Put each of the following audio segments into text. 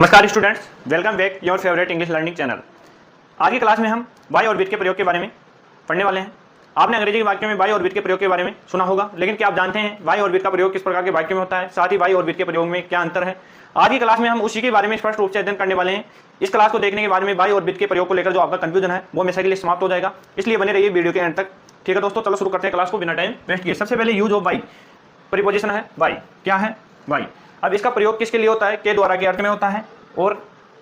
नमस्कार students, welcome back your favourite English learning channel. आज की क्लास में हम बाय और विद के प्रयोग के बारे में पढ़ने वाले हैं। आपने अंग्रेजी के वाक्यों में बाय और विद के प्रयोग के बारे में सुना होगा, लेकिन क्या आप जानते हैं बाय और विद का प्रयोग किस प्रकार के वाक्यों में होता है, साथ ही बाय और विद के प्रयोग में क्या अंतर है। आज की क्लास में हम उसी के बारे में स्पष्ट रूप से अध्ययन करने वाले हैं। इस क्लास को देखने के बाद में बाय और विद के प्रयोग को लेकर जो आपका कंफ्यूजन है वो हमेशा के लिए समाप्त हो जाएगा, इसलिए बने रहिए वीडियो के एंड तक। ठीक है दोस्तों, चलो शुरू करते हैं क्लास को बिना टाइम वेस्ट किए। सबसे पहले यूज ऑफ बाय, प्रीपोजिशन है बाय। क्या है? बाय। अब इसका प्रयोग किसके लिए होता है? के द्वारा के अर्थ में होता है और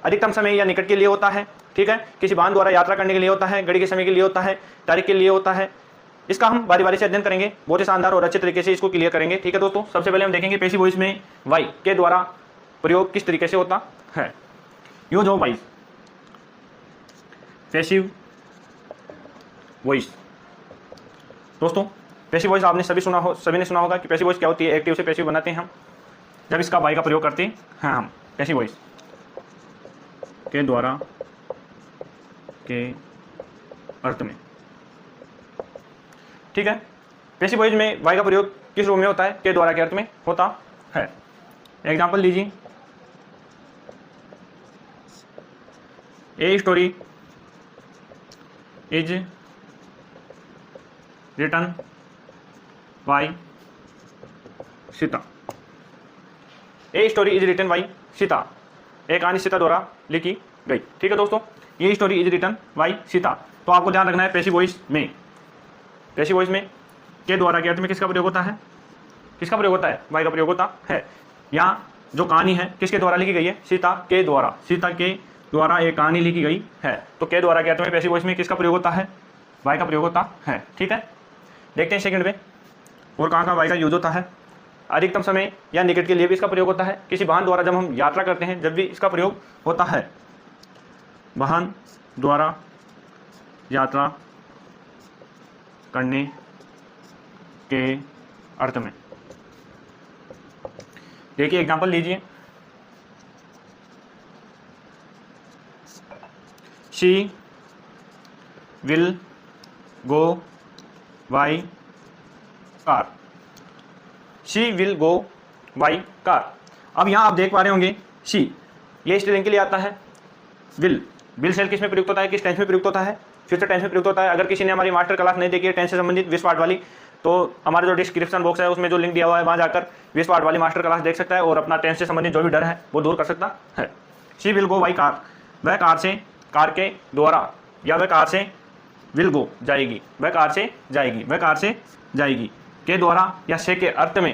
अधिकतम समय या निकट के लिए होता है। ठीक है, किसी वाहन द्वारा यात्रा करने के लिए होता है, घड़ी के समय के लिए होता है, तारीख के लिए होता है। इसका हम बारी बारी से अध्ययन करेंगे, बहुत ही शानदार और अच्छे तरीके से इसको क्लियर करेंगे। ठीक है दोस्तों, सबसे पहले हम देखेंगे पैसिव वॉइस में वाई के द्वारा प्रयोग किस तरीके से होता है। Use of by, passive voice. दोस्तों पैसिव वॉइस आपने सभी ने सुना होगा कि पैसिव वॉइस क्या होती है। एक्टिव से पैसिव बनाते हैं हम जब इसका बाई का प्रयोग करते हैं हम पैसिव वॉइस के द्वारा के अर्थ में। ठीक है, पैसिव वॉइस में वाई का प्रयोग किस रूप में होता है? के द्वारा के अर्थ में होता है। एग्जांपल लीजिए, a story is written by Sita. A story is written by Sita, एक कहानी सीता द्वारा लिखी गई। ठीक है दोस्तों, ये story is written by Sita. तो आपको ध्यान रखना है पैसिव वॉइस में के द्वारा के अर्थ में किसका प्रयोग होता है? किसका प्रयोग होता है? बाय का प्रयोग होता है। यहाँ जो कहानी है किसके द्वारा लिखी गई है? सीता के द्वारा एक कहानी लिखी गई है। तो के द्वारा के अर्थ में पैसिव वॉइस में किसका प्रयोग होता है? बाय का प्रयोग होता है। ठीक है, देखते हैं सेकंड में और कहाँ बाय का यूज होता है। अधिकतम समय या निकट के लिए भी इसका प्रयोग होता है। किसी वाहन द्वारा जब हम यात्रा करते हैं जब भी इसका प्रयोग होता है। वाहन द्वारा यात्रा करने के अर्थ में। देखिए एग्जांपल लीजिए, she will go by car. She will go by car. अब यहाँ आप देख पा रहे होंगे शी ये स्त्रीलिंग के लिए आता है। विल सेल किस में प्रयुक्त होता है? किस टेंस में प्रयुक्त होता है? फ्यूचर टेंस में प्रयुक्त होता है। अगर किसी ने हमारी मास्टर क्लास नहीं देखी है टेंस से संबंधित 20 पार्ट वाली, तो हमारा जो डिस्क्रिप्शन बॉक्स है उसमें जो लिंक दिया हुआ है वहाँ जाकर 20 पार्ट वाली मास्टर क्लास देख सकता है और अपना टेंस से संबंधित जो भी डर है वो दूर कर सकता है। She will go by car, वह कार से, कार के द्वारा, या वह कार से विल गो जाएगी, वह कार से जाएगी, वह कार से जाएगी। के द्वारा या से के अर्थ में,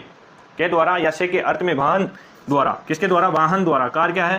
के द्वारा या से के अर्थ में वाहन द्वारा, किसके द्वारा? वाहन द्वारा। कार क्या है?